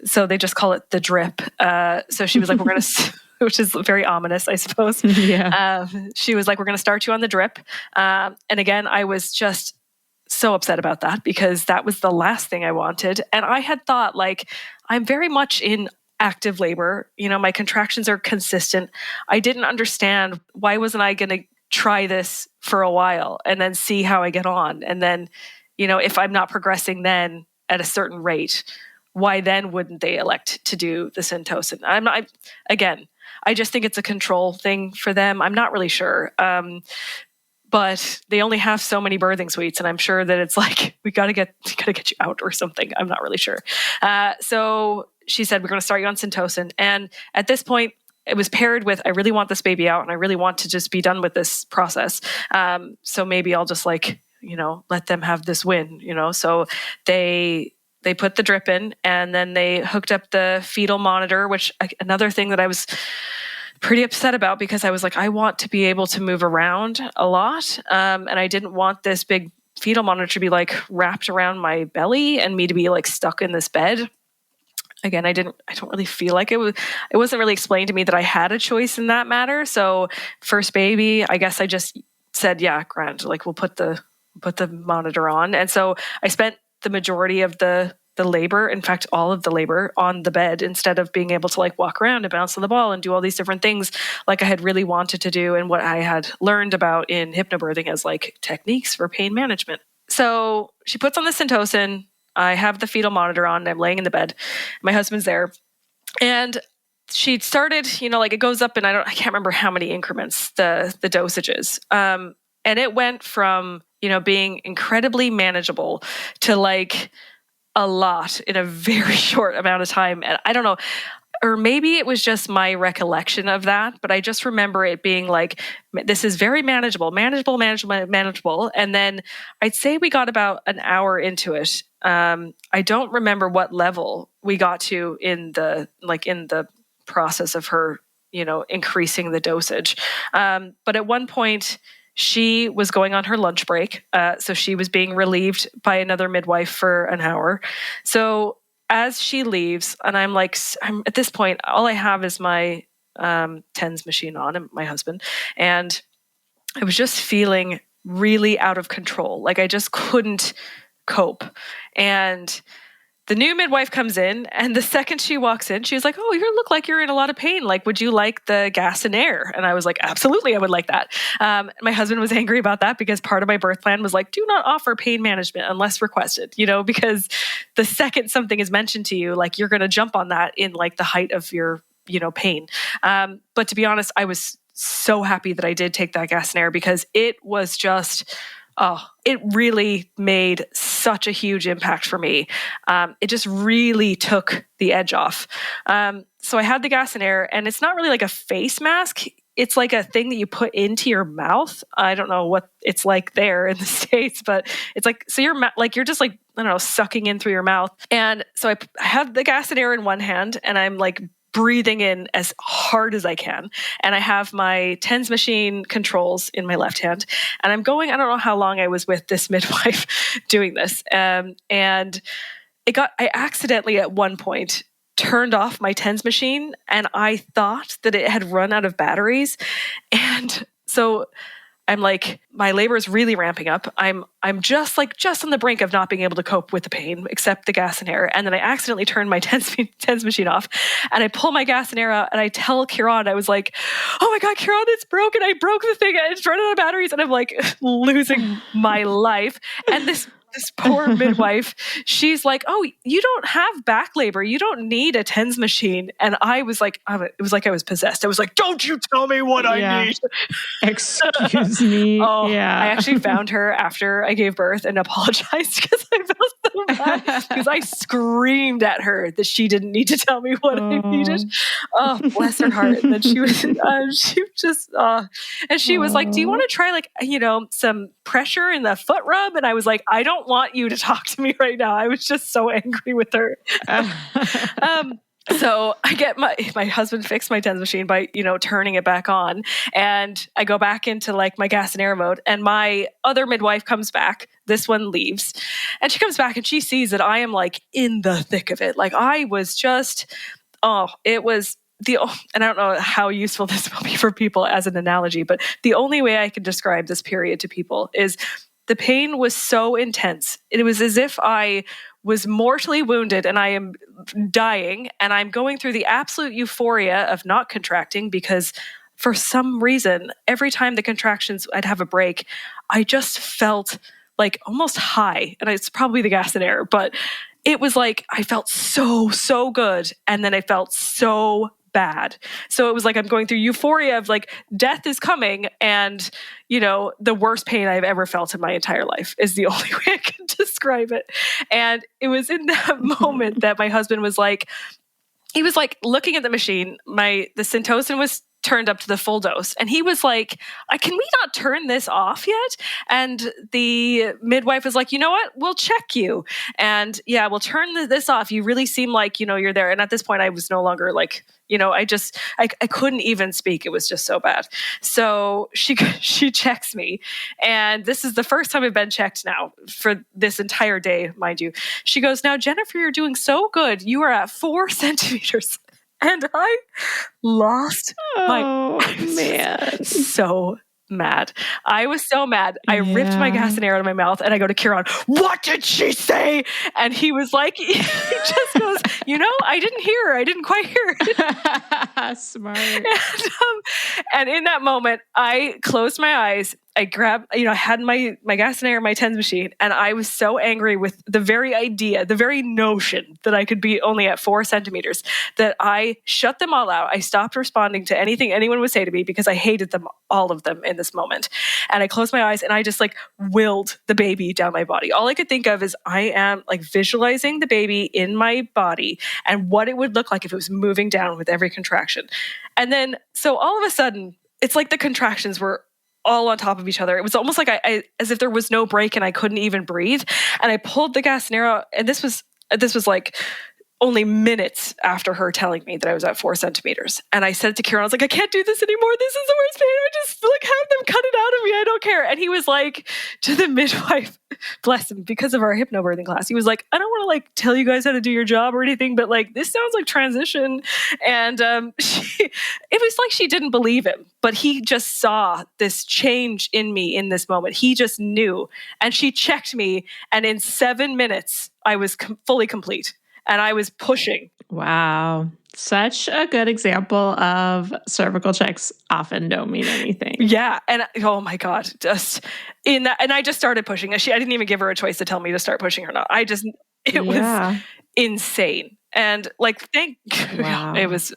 So they just call it the drip. So she was like, we're going to, which is very ominous, I suppose. She was like, we're going to start you on the drip. And again, I was just so upset about that because that was the last thing I wanted. And I had thought, like, I'm very much in active labor. My contractions are consistent. I didn't understand, why wasn't I going to try this for a while and then see how I get on? And then, if I'm not progressing then at a certain rate, why then wouldn't they elect to do the Syntocin? I just think it's a control thing for them. I'm not really sure. But they only have so many birthing suites, and I'm sure that it's like, we gotta get you out or something. I'm not really sure. So she said, we're going to start you on Syntocin. And at this point, it was paired with, I really want this baby out and I really want to just be done with this process. So maybe I'll just let them have this win, So they put the drip in, and then they hooked up the fetal monitor, which another thing that I was pretty upset about, because I was like, I want to be able to move around a lot. And I didn't want this big fetal monitor to be like wrapped around my belly and me to be like stuck in this bed. Again, I don't really feel like it wasn't really explained to me that I had a choice in that matter. So first baby, I guess I just said, yeah, grand, like we'll put the monitor on. And so I spent the majority of the labor, in fact, all of the labor, on the bed, instead of being able to like walk around and bounce on the ball and do all these different things like I had really wanted to do and what I had learned about in hypnobirthing as like techniques for pain management. So she puts on the Syntocin. I have the fetal monitor on, and I'm laying in the bed. My husband's there, and she started, like it goes up, and I can't remember how many increments the dosages. And it went from, being incredibly manageable to like a lot in a very short amount of time. And I don't know, or maybe it was just my recollection of that, but I just remember it being like, this is very manageable. And then I'd say we got about an hour into it. I don't remember what level we got to in the process of her, increasing the dosage. But at one point, she was going on her lunch break. So she was being relieved by another midwife for an hour. So as she leaves, and I'm at this point, all I have is my TENS machine on, and my husband. And I was just feeling really out of control. Like I just couldn't cope. And the new midwife comes in, and the second she walks in, she's like, oh, you look like you're in a lot of pain. Like, would you like the gas and air? And I was like, absolutely, I would like that. My husband was angry about that because part of my birth plan was like, do not offer pain management unless requested, because the second something is mentioned to you, like you're going to jump on that in like the height of your, pain. But to be honest, I was so happy that I did take that gas and air, because it was just... it really made such a huge impact for me. It just really took the edge off. So I had the gas and air, and it's not really like a face mask. It's like a thing that you put into your mouth. I don't know what it's like there in the States, but it's like, so you're just like, I don't know, sucking in through your mouth. And so I have the gas and air in one hand, and I'm like breathing in as hard as I can. And I have my TENS machine controls in my left hand. And I'm going, I don't know how long I was with this midwife doing this. And I accidentally at one point turned off my TENS machine, and I thought that it had run out of batteries. And so I'm like, my labor is really ramping up. I'm just on the brink of not being able to cope with the pain, except the gas and air. And then I accidentally turned my TENS machine off, and I pull my gas and air out, and I tell Kieran, I was like, oh my God, Kieran, it's broken. I broke the thing. It's running out of batteries. And I'm like losing my life. And this poor midwife, she's like, oh, you don't have back labor. You don't need a TENS machine. And I was like, it was like I was possessed. I was like, don't you tell me what I need. Excuse me. I actually found her after I gave birth and apologized because I felt so bad because I screamed at her that she didn't need to tell me what I needed. Oh, bless her heart. And then she was like, do you want to try some pressure in the foot rub? And I was like, I don't want you to talk to me right now. I was just so angry with her. So I get my husband fixed my TENS machine by, turning it back on, and I go back into like my gas and air mode, and my other midwife comes back. This one leaves, and she comes back and she sees that I am like in the thick of it. Like I was just, and I don't know how useful this will be for people as an analogy, but the only way I can describe this period to people is the pain was so intense. It was as if I was mortally wounded and I am dying, and I'm going through the absolute euphoria of not contracting because for some reason, every time the contractions, I'd have a break, I just felt like almost high. And it's probably the gas and air, but it was like I felt so good. And then I felt so bad. So it was like I'm going through euphoria of like death is coming, and the worst pain I've ever felt in my entire life is the only way I can describe it. And it was in that moment that my husband was like, he was like looking at the machine. The Syntocin was turned up to the full dose, and he was like, can we not turn this off yet? And the midwife was like, you know what, we'll check you, and we'll turn this off. You really seem like you're there. And at this point I was no longer like, I couldn't even speak. It was just so bad. So she checks me, and this is the first time I've been checked now for this entire day, mind you. She goes, now Jennifer, you're doing so good. You are at 4 centimeters. And I lost man. So mad. I was so mad. I ripped my gas and air out of my mouth, and I go to Kieran, what did she say? And he was like, he just goes, I didn't hear her. I didn't quite hear her. Smart. And in that moment, I closed my eyes. I grabbed, I had my gas and air, my TENS machine, and I was so angry with the very idea, the very notion that I could be only at 4 centimeters, that I shut them all out. I stopped responding to anything anyone would say to me because I hated them, all of them in this moment. And I closed my eyes and I just like willed the baby down my body. All I could think of is I am like visualizing the baby in my body and what it would look like if it was moving down with every contraction. And then, so all of a sudden, it's like the contractions were all on top of each other. It was almost like I as if there was no break and I couldn't even breathe. And I pulled the gas and air out, and this was like only minutes after her telling me that I was at 4 centimeters. And I said to Kieran, I was like, I can't do this anymore. This is the worst pain. I just like have them cut it out of me. I don't care. And he was like, to the midwife, bless him, because of our hypnobirthing class, he was like, I don't want to like tell you guys how to do your job or anything, but like this sounds like transition. And it was like she didn't believe him, but he just saw this change in me in this moment. He just knew. And she checked me, and in 7 minutes, I was fully complete. And I was pushing. Wow. Such a good example of cervical checks often don't mean anything. Yeah. And oh my God, just in that. And I just started pushing. I didn't even give her a choice to tell me to start pushing or not. It was insane. And like, it was,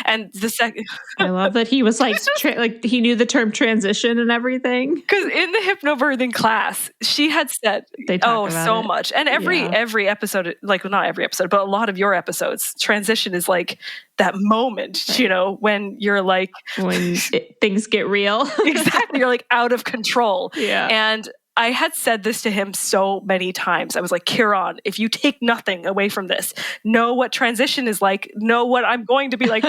and the second. I love that he was like, he knew the term transition and everything. Because in the hypnobirthing class, she had said, so much. And every episode, like not every episode, but a lot of your episodes, transition is like that moment, when you're like. When things get real. Exactly. You're like out of control. Yeah. And I had said this to him so many times. I was like, Kieran, if you take nothing away from this, know what transition is like, know what I'm going to be like.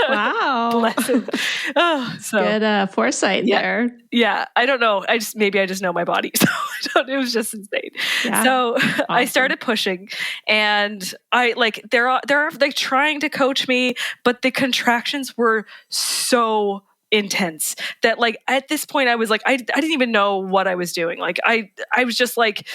Wow. Bless him. Oh, so good foresight there. Yeah. I don't know. Maybe I just know my body. So it was just insane. Yeah. So Awesome. I started pushing, and I like, they're like trying to coach me, but the contractions were so intense that like at this point I was like, I didn't even know what I was doing. Like I was just like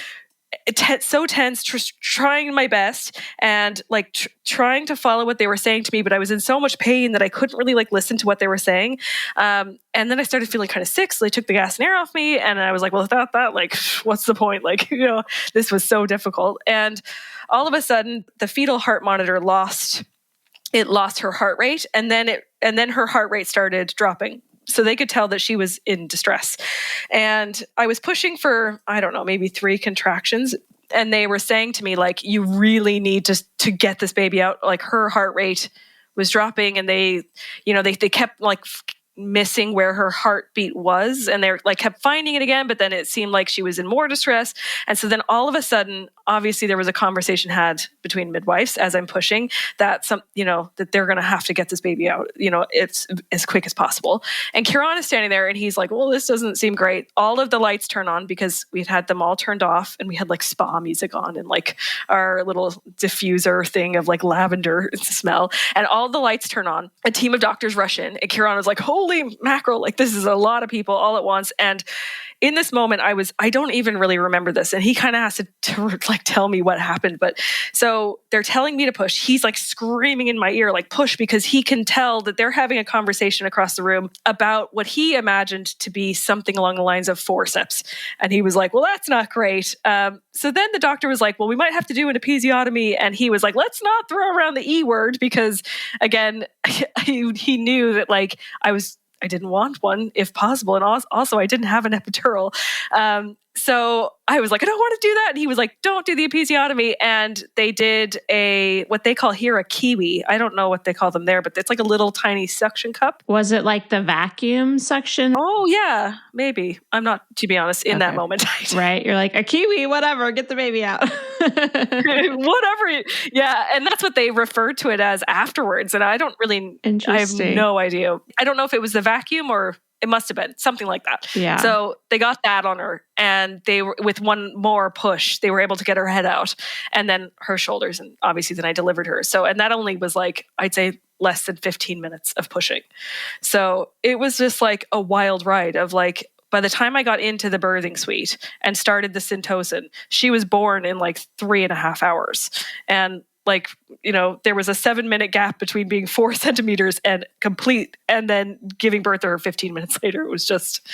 so tense, trying my best and like trying to follow what they were saying to me, but I was in so much pain that I couldn't really like listen to what they were saying. And then I started feeling kind of sick, so they took the gas and air off me, and I was like, well, without that, like, what's the point? Like, this was so difficult. And all of a sudden, the fetal heart monitor lost her heart rate, and then her heart rate started dropping. So they could tell that she was in distress. And I was pushing for, I don't know, maybe 3 contractions. And they were saying to me, like, you really need to get this baby out. Like, her heart rate was dropping, and they kept like missing where her heartbeat was, and they like kept finding it again, but then it seemed like she was in more distress. And so then all of a sudden, obviously there was a conversation had between midwives as I'm pushing that that they're going to have to get this baby out, it's as quick as possible. And Kieran is standing there, and he's like, well, this doesn't seem great. All of the lights turn on because we'd had them all turned off, and we had like spa music on and like our little diffuser thing of like lavender smell, and all the lights turn on. A team of doctors rush in, and Kieran was like, holy mackerel, like this is a lot of people all at once. And in this moment, I don't even really remember this. And he kind of has to like tell me what happened. But so they're telling me to push. He's like screaming in my ear, like push, because he can tell that they're having a conversation across the room about what he imagined to be something along the lines of forceps. And he was like, well, that's not great. So then the doctor was like, well, we might have to do an episiotomy. And he was like, let's not throw around the E word, because again, he knew that like I didn't want one if possible. And also I didn't have an epidural. So I was like, I don't want to do that. And he was like, don't do the episiotomy. And they did what they call here a kiwi. I don't know what they call them there, but it's like a little tiny suction cup. Was it like the vacuum suction? Oh yeah, maybe. I'm not, to be honest, in that moment. Right. You're like, a kiwi, whatever, get the baby out. Whatever. Yeah. And that's what they referred to it as afterwards. And I have no idea. I don't know if it was the vacuum or it must have been something like that. Yeah. So they got that on her, and they were, with one more push, they were able to get her head out, and then her shoulders, and obviously then I delivered her. So, and that only was like, I'd say less than 15 minutes of pushing. So it was just like a wild ride of like, by the time I got into the birthing suite and started the Syntocin, she was born in like 3.5 hours. And like, there was a 7-minute gap between being 4 centimeters and complete, and then giving birth to her 15 minutes later. It was just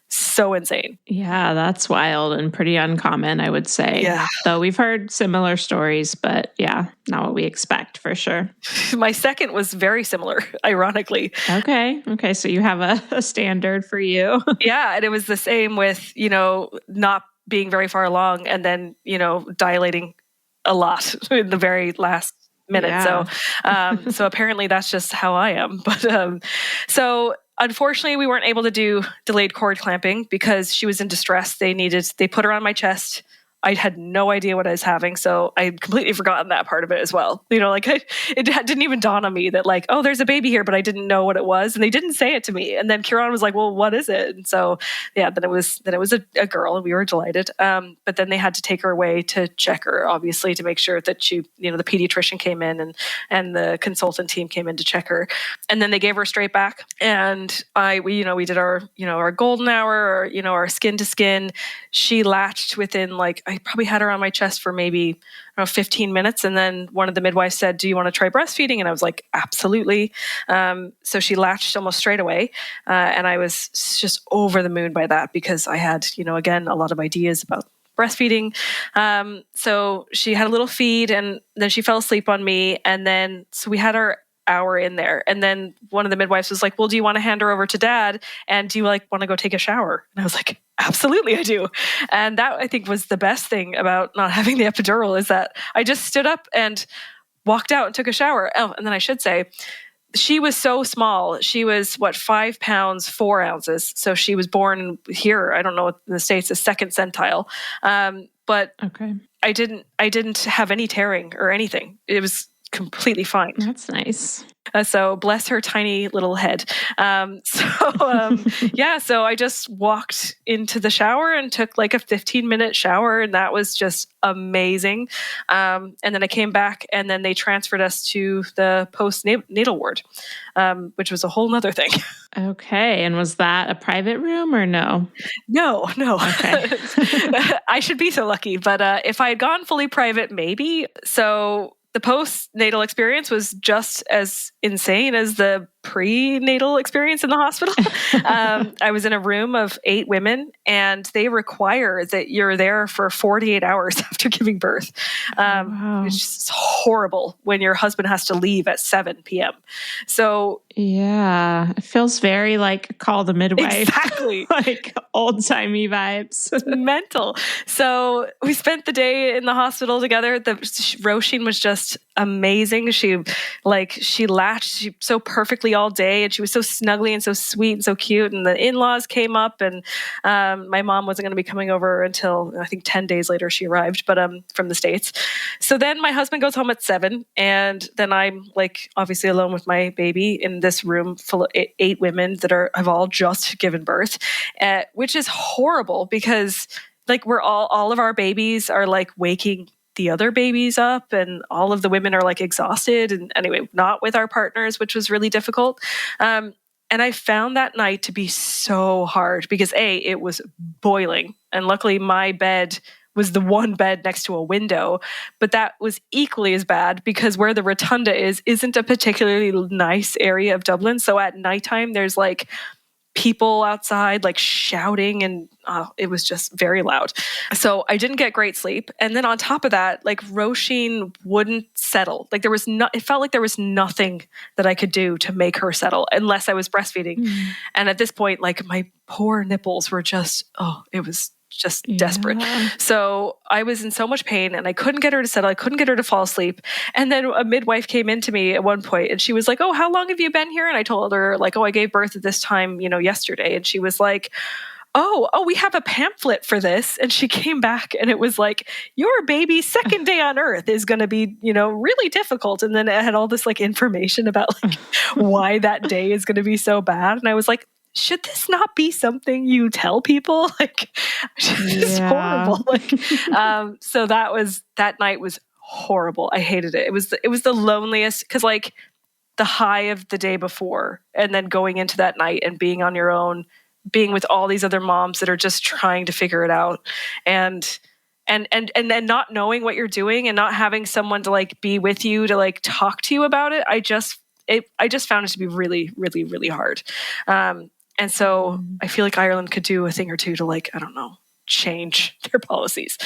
so insane. Yeah, that's wild and pretty uncommon, I would say. Yeah. Though we've heard similar stories, but yeah, not what we expect for sure. My second was very similar, ironically. Okay. So you have a standard for you. Yeah. And it was the same with, not being very far along, and then, dilating a lot in the very last minute. Yeah. So apparently that's just how I am. But so unfortunately we weren't able to do delayed cord clamping because she was in distress. They put her on my chest. I had no idea what I was having, so I had completely forgotten that part of it as well. It didn't even dawn on me that like, oh, there's a baby here, but I didn't know what it was, and they didn't say it to me. And then Kieran was like, well, what is it? And so, yeah, then it was a girl, and we were delighted. But then they had to take her away to check her, obviously, to make sure that she, the pediatrician came in and the consultant team came in to check her, and then they gave her straight back. And we did our, our golden hour, or our skin to skin. She latched within I probably had her on my chest for maybe 15 minutes. And then one of the midwives said, do you want to try breastfeeding? And I was like, absolutely. So she latched almost straight away. And I was just over the moon by that, because I had, again, a lot of ideas about breastfeeding. So she had a little feed, and then she fell asleep on me. And then, so we had our hour in there. And then one of the midwives was like, well, do you want to hand her over to Dad? And do you want to go take a shower? And I was like, absolutely, I do. And that, I think, was the best thing about not having the epidural, is that I just stood up and walked out and took a shower. Oh, and then I should say, she was so small. She was 5 pounds, 4 ounces. So she was born here. I don't know, in the States, a second centile. But Okay. I didn't have any tearing or anything. It was completely fine. That's nice. So bless her tiny little head. So I just walked into the shower and took like a 15-minute shower, and that was just amazing. And then I came back, and then they transferred us to the postnatal ward, which was a whole nother thing. Okay. And was that a private room or no? No. Okay. I should be so lucky, but if I had gone fully private, maybe. So the postnatal experience was just as insane as the prenatal experience in the hospital. I was in a room of 8 women, and they require that you're there for 48 hours after giving birth, which is horrible when your husband has to leave at 7 p.m. So yeah, it feels very like Call the Midwife. Exactly. Like old-timey vibes. Mental. So we spent the day in the hospital together. Roisin was just amazing. She latched so perfectly all day, and she was so snuggly and so sweet and so cute. And the in-laws came up, and my mom wasn't going to be coming over until I think 10 days later she arrived, but from the States. So then my husband goes home at 7, and then I'm like obviously alone with my baby in this room full of 8 women that have all just given birth, which is horrible because like we're all of our babies are like waking the other babies up, and all of the women are like exhausted, and anyway, not with our partners, which was really difficult. And I found that night to be so hard because it was boiling, and luckily my bed was the one bed next to a window, but that was equally as bad because where the rotunda isn't a particularly nice area of Dublin. So at nighttime, there's like people outside like shouting, and it was just very loud. So I didn't get great sleep. And then on top of that, like Roisin wouldn't settle. Like it felt like there was nothing that I could do to make her settle unless I was breastfeeding. And at this point, like my poor nipples were just, it was just desperate. So I was in so much pain, and I couldn't get her to settle. I couldn't get her to fall asleep. And then a midwife came in to me at one point, and she was like, "Oh, how long have you been here?" And I told her like, "Oh, I gave birth at this time, yesterday." And she was like, Oh, we have a pamphlet for this. And she came back, and it was like, your baby's second day on earth is going to be, really difficult. And then it had all this like information about like why that day is going to be so bad. And I was like, should this not be something you tell people? Like, it's horrible. Like, so that night was horrible. I hated it. It was the loneliest because like the high of the day before, and then going into that night and being on your own, being with all these other moms that are just trying to figure it out, and then not knowing what you're doing and not having someone to like be with you to like talk to you about it. I just found it to be really, really, really hard. And so I feel like Ireland could do a thing or two to like, I don't know, change their policies.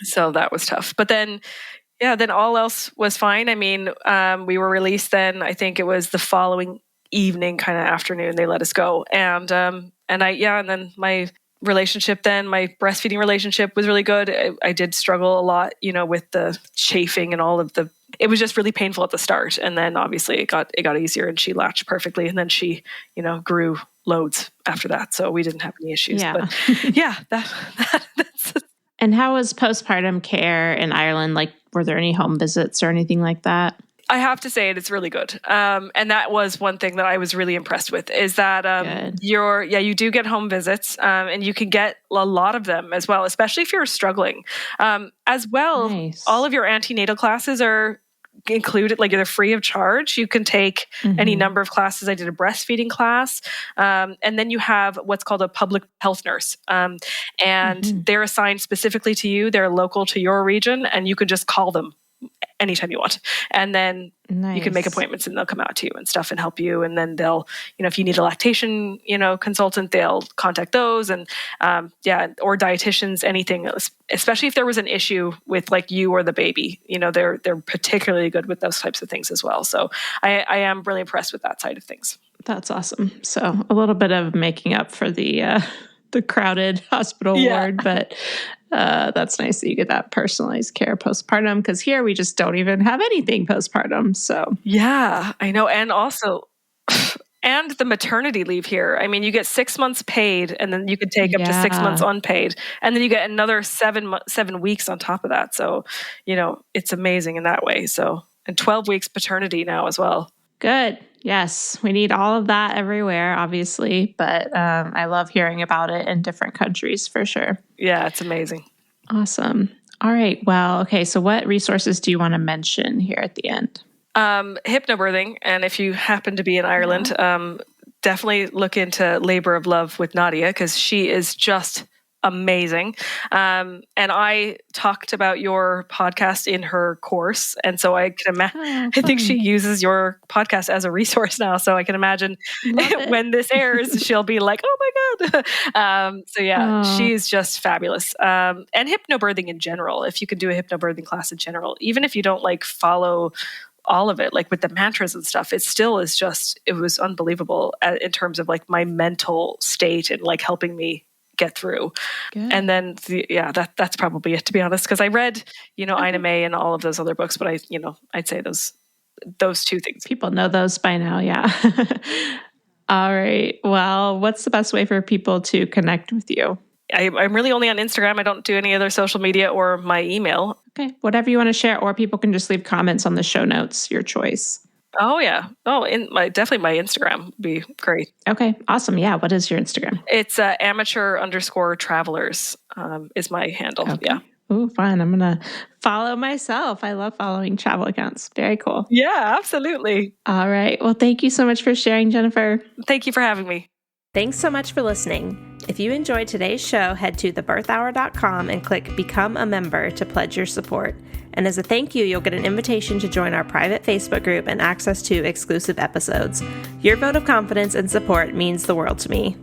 So that was tough. But then, then all else was fine. I mean, we were released then. I think it was the following evening, kind of afternoon, they let us go. And then my relationship then, my breastfeeding relationship was really good. I did struggle a lot, with the chafing and all of it was just really painful at the start. And then obviously it got easier, and she latched perfectly. And then she, grew loads after that. So we didn't have any issues. Yeah. But that's. And how was postpartum care in Ireland? Like, were there any home visits or anything like that? I have to say it's really good. And that was one thing that I was really impressed with, is that you do get home visits, and you can get a lot of them as well, especially if you're struggling. As well, nice. All of your antenatal classes are included, like they're free of charge. You can take any number of classes. I did a breastfeeding class. And then you have what's called a public health nurse. And they're assigned specifically to you. They're local to your region, and you can just call them anytime you want. And then you can make appointments, and they'll come out to you and stuff and help you. And then they'll, if you need a lactation, consultant, they'll contact those, and or dietitians, anything, especially if there was an issue with like you or the baby, they're particularly good with those types of things as well. So I am really impressed with that side of things. That's awesome. So a little bit of making up for the crowded hospital ward, but That's nice that you get that personalized care postpartum, because here we just don't even have anything postpartum. So Yeah, I know. And also, and the maternity leave here. I mean, you get 6 months paid, and then you could take up to 6 months unpaid, and then you get another 7 weeks on top of that. So, it's amazing in that way. So, and 12 weeks paternity now as well. Good. Yes, we need all of that everywhere, obviously, but I love hearing about it in different countries for sure. Yeah, it's amazing. Awesome. All right. Well, okay. So what resources do you want to mention here at the end? Hypnobirthing. And if you happen to be in Ireland, definitely look into Labor of Love with Nadia, because she is just amazing. And I talked about your podcast in her course. And so I can imagine, I think she uses your podcast as a resource now. So I can imagine when this airs, she'll be like, oh my God. So yeah, she's just fabulous. And hypnobirthing in general, if you could do a hypnobirthing class in general, even if you don't follow all of it, with the mantras and stuff, it still is it was unbelievable in terms of my mental state and helping me get through. Good. And then that's probably it, to be honest, because I read Ina May and all of those other books, but I'd say those two things. People know those by now. Yeah. All right. Well, what's the best way for people to connect with you? I'm really only on Instagram. I don't do any other social media or my email. Okay. Whatever you want to share, or people can just leave comments on the show notes, your choice. Oh, yeah. Oh, definitely my Instagram would be great. Okay. Awesome. Yeah. What is your Instagram? It's amateur_travelers is my handle. Okay. Yeah. Ooh, fun. I'm going to follow myself. I love following travel accounts. Very cool. Yeah, absolutely. All right. Well, thank you so much for sharing, Jennifer. Thank you for having me. Thanks so much for listening. If you enjoyed today's show, head to thebirthhour.com and click Become a Member to pledge your support. And as a thank you, you'll get an invitation to join our private Facebook group and access to exclusive episodes. Your vote of confidence and support means the world to me.